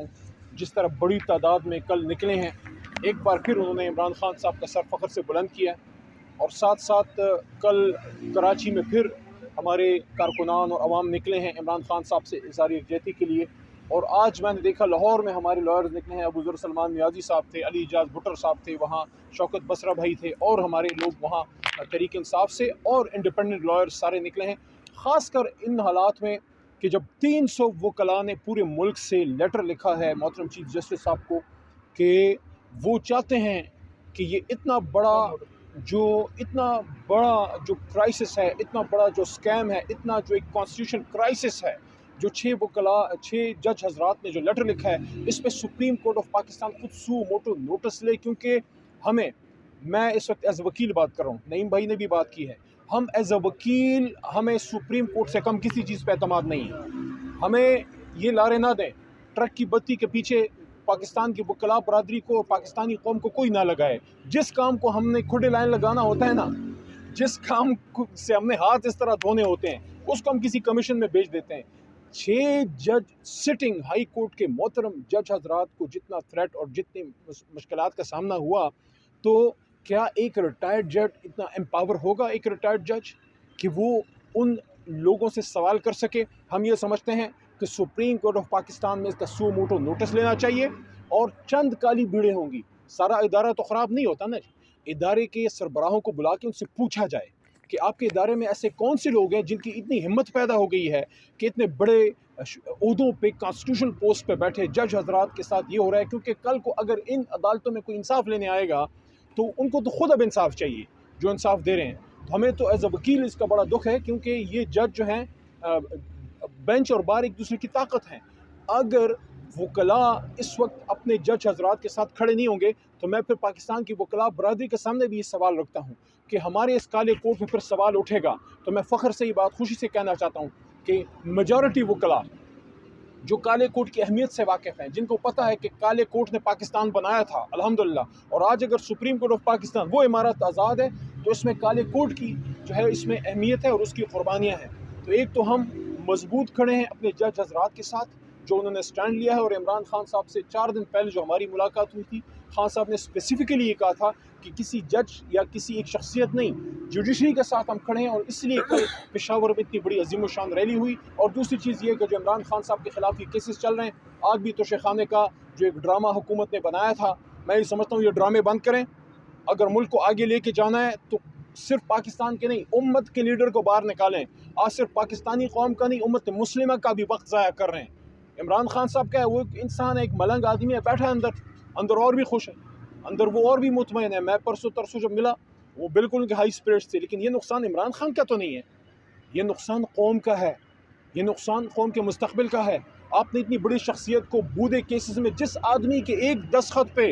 ہوں جس طرح بڑی تعداد میں کل نکلے ہیں. ایک بار پھر انہوں نے عمران خان صاحب کا سر فخر سے بلند کیا اور ساتھ ساتھ کل کراچی میں پھر ہمارے کارکنان اور عوام نکلے ہیں عمران خان صاحب سے اظہار یکجہتی کے لیے. اور آج میں نے دیکھا لاہور میں ہمارے لائرز نکلے ہیں. ابو ذر سلمان نیازی صاحب تھے, علی اعجاز بھٹر صاحب تھے, وہاں شوکت بسرا بھائی تھے, اور ہمارے لوگ وہاں تحریک انصاف سے اور انڈیپینڈنٹ لائرز سارے نکلے ہیں. خاص کر ان حالات میں کہ جب 300 وکلاء نے پورے ملک سے لیٹر لکھا ہے محترم چیف جسٹس صاحب کو کہ وہ چاہتے ہیں کہ یہ اتنا بڑا جو کرائسس ہے, اتنا بڑا جو سکیم ہے, اتنا جو ایک کانسٹیٹیوشن کرائسس ہے, جو 6 جج حضرات نے جو لیٹر لکھا ہے, اس پہ سپریم کورٹ آف پاکستان خود سو موٹو نوٹس لے. کیونکہ میں اس وقت ایز اے وکیل بات کر رہا ہوں, نعیم بھائی نے بھی بات کی ہے, ہم ایز اے وکیل ہمیں سپریم کورٹ سے کم کسی چیز پہ اعتماد نہیں ہے. ہمیں یہ لارے نہ دیں, ٹرک کی بتی کے پیچھے پاکستان کی وکلاء برادری کو, پاکستانی قوم کو کوئی نہ لگائے. جس کام کو ہم نے کھڑے لائن لگانا ہوتا ہے نا, جس کام سے ہم نے ہاتھ اس طرح دھونے ہوتے ہیں, اس کو ہم کسی کمیشن میں بیچ دیتے ہیں. 6 جج سٹنگ ہائی کورٹ کے محترم جج حضرات کو جتنا تھریٹ اور جتنی مشکلات کا سامنا ہوا, تو کیا ایک ریٹائرڈ جج اتنا امپاور ہوگا, ایک ریٹائرڈ جج, کہ وہ ان لوگوں سے سوال کر سکے؟ ہم یہ سمجھتے ہیں کہ سپریم کورٹ آف پاکستان میں اس کا سو موٹو نوٹس لینا چاہیے, اور چند کالی بیڑیں ہوں گی. سارا ادارہ تو خراب نہیں ہوتا نا. ادارے کے سربراہوں کو بلا کے ان سے پوچھا جائے کہ آپ کے ادارے میں ایسے کون سے لوگ ہیں جن کی اتنی ہمت پیدا ہو گئی ہے کہ اتنے بڑے عہدوں پہ, کانسٹیٹیوشنل پوسٹ پہ بیٹھے جج حضرات کے ساتھ یہ ہو رہا ہے. کیونکہ کل کو اگر ان عدالتوں میں کوئی انصاف لینے آئے گا تو ان کو تو خود اب انصاف چاہیے جو انصاف دے رہے ہیں. تو ہمیں تو ایز اے وکیل اس کا بڑا دکھ ہے, کیونکہ یہ جج جو ہیں بینچ اور بار ایک دوسرے کی طاقت ہیں. اگر وکلاء اس وقت اپنے جج حضرات کے ساتھ کھڑے نہیں ہوں گے تو میں پھر پاکستان کی وکلاء برادری کے سامنے بھی یہ سوال رکھتا ہوں کہ ہمارے اس کالے کوٹ میں پھر سوال اٹھے گا. تو میں فخر سے یہ بات خوشی سے کہنا چاہتا ہوں کہ میجورٹی وکلاء جو کالے کوٹ کی اہمیت سے واقف ہیں, جن کو پتہ ہے کہ کالے کوٹ نے پاکستان بنایا تھا الحمدللہ, اور آج اگر سپریم کورٹ آف پاکستان وہ عمارت آزاد ہے تو اس میں کالے کوٹ کی جو ہے اس میں اہمیت ہے اور اس کی قربانیاں ہیں. تو ایک تو ہم مضبوط کھڑے ہیں اپنے جج حضرات کے ساتھ جو انہوں نے سٹینڈ لیا ہے, اور عمران خان صاحب سے 4 دن پہلے جو ہماری ملاقات ہوئی تھی, خان صاحب نے اسپیسیفکلی یہ کہا تھا کہ کسی جج یا کسی ایک شخصیت نہیں, جوڈیشری کے ساتھ ہم کھڑے ہیں. اور اس لیے کل پشاور میں اتنی بڑی عظیم الشان ریلی ہوئی. اور دوسری چیز یہ کہ جو عمران خان صاحب کے خلاف یہ کیسز چل رہے ہیں, آج بھی توشے خانے کا جو ایک ڈرامہ حکومت نے بنایا تھا, میں یہ سمجھتا ہوں یہ ڈرامے بند کریں. اگر ملک کو آگے لے کے جانا ہے تو صرف پاکستان کے نہیں, امت کے لیڈر کو باہر نکالیں. آج صرف پاکستانی قوم کا نہیں, امت مسلمہ کا بھی وقت ضائع کر رہے ہیں. عمران خان صاحب کیا ہے, وہ ایک انسان ہے, ایک ملنگ آدمی ہے, بیٹھا ہے اندر اور بھی خوش ہے, اندر وہ اور بھی مطمئن ہے. میں پرسوں ترسوں جب ملا وہ بالکل ان کے ہائی اسپرٹس تھے. لیکن یہ نقصان عمران خان کا تو نہیں ہے, یہ نقصان قوم کا ہے, یہ نقصان قوم کے مستقبل کا ہے. آپ نے اتنی بڑی شخصیت کو بودے کیسز میں, جس آدمی کے ایک دستخط پہ,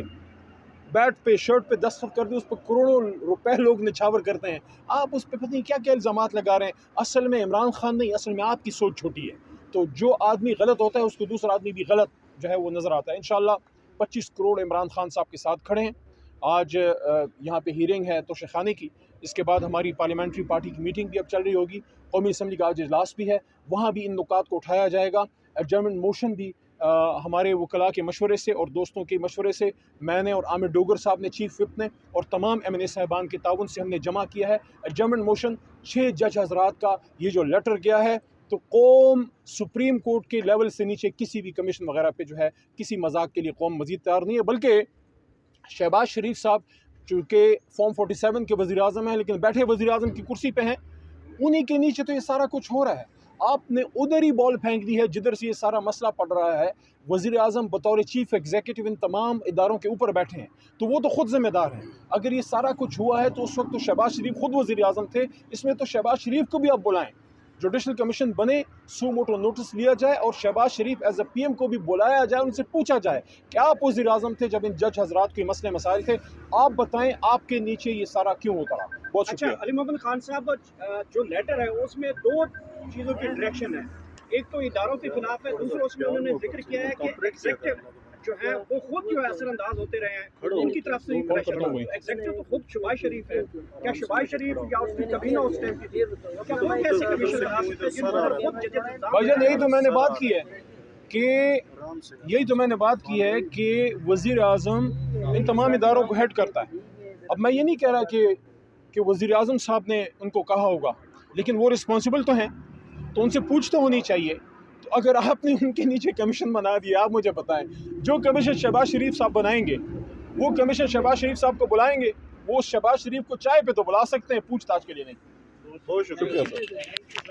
بیٹ پہ, شرٹ پہ دستخط کر دی, اس پہ کروڑوں روپے لوگ نچھاور کرتے ہیں, آپ اس پہ پتہ نہیں کیا کیا الزامات لگا رہے ہیں. اصل میں عمران خان نہیں, اصل میں آپ کی سوچ چھوٹی ہے. تو جو آدمی غلط ہوتا ہے اس کو دوسرا آدمی بھی غلط جو ہے وہ نظر آتا ہے. انشاءاللہ 25 کروڑ عمران خان صاحب کے ساتھ کھڑے ہیں. آج یہاں پہ ہیرنگ ہے توشے خانے کی, اس کے بعد ہماری پارلیمنٹری پارٹی کی میٹنگ بھی اب چل رہی ہوگی, قومی اسمبلی کا آج اجلاس بھی ہے, وہاں بھی ان نکات کو اٹھایا جائے گا. ایڈجرنمنٹ موشن بھی ہمارے وکلاء کے مشورے سے اور دوستوں کے مشورے سے میں نے اور عامر ڈوگر صاحب نے, چیف وپ نے, اور تمام ایم این اے صاحبان کے تعاون سے ہم نے جمع کیا ہے. ایڈجرنمنٹ موشن 6 جج حضرات کا یہ جو لیٹر گیا ہے, تو قوم سپریم کورٹ کے لیول سے نیچے کسی بھی کمیشن وغیرہ پہ جو ہے کسی مذاق کے لیے قوم مزید تیار نہیں ہے. بلکہ شہباز شریف صاحب چونکہ فارم 47 کے وزیر اعظم ہیں, لیکن بیٹھے وزیر اعظم کی کرسی پہ ہیں, انہی کے نیچے تو یہ سارا کچھ ہو رہا ہے. آپ نے ادھر ہی بال پھینک دی ہے جدھر سے یہ سارا مسئلہ پڑ رہا ہے. وزیر اعظم بطور چیف ایگزیکٹو ان تمام اداروں کے اوپر بیٹھے ہیں, تو وہ تو خود ذمہ دار ہیں. اگر یہ سارا کچھ ہوا ہے تو اس وقت تو شہباز شریف خود وزیر اعظم تھے. اس میں تو شہباز شریف کو بھی آپ بلائیں, جوڈیشل کمیشن بنے, سو موٹو نوٹس لیا جائے, اور شہباز شریف ایز اے پی ایم کو بھی بلایا جائے, ان سے پوچھا جائے کہ آپ وزیر اعظم تھے جب ان جج حضرات کے مسئلے مسائل تھے, آپ بتائیں آپ کے نیچے یہ سارا کیوں ہوتا رہا. بہت شکریہ. اچھا علی محمد خان صاحب, جو لیٹر ہے اس میں 2 چیزوں کی ڈائریکشن ہے. ایک تو اداروں کے خلاف ہے, دوسرا اس میں انہوں نے ذکر کیا ہے کہ ایگزیکٹو جو ہے وہ خود جو ہے اثر انداز ہوتے رہے ہیں, ان کی طرف سے ایگزیکٹو تو خود شہباز شریف ہے. کیا شہباز شریف یا اس کی کبھی نہ اس ٹائم کی کیا وہ ایسے کمیشن بنا سکتے ہیں جن پر خود بھائی جان, یہی تو میں نے بات کی ہے کہ یہی تو میں نے بات کی ہے کہ وزیر اعظم ان تمام اداروں کو ہیڈ کرتا ہے. اب میں یہ نہیں کہہ رہا کہ وزیر اعظم صاحب نے ان کو کہا ہوگا، لیکن وہ رسپانسبل تو ہیں، تو ان سے پوچھ تو ہونی چاہیے. تو اگر آپ نے ان کے نیچے کمیشن بنا دیا، آپ مجھے بتائیں جو کمیشن شہباز شریف صاحب بنائیں گے وہ کمیشن شہباز شریف صاحب کو بلائیں گے، وہ شہباز شریف کو چائے پہ تو بلا سکتے ہیں، پوچھ تاچھ کے لیے نہیں. بہت شکریہ سر.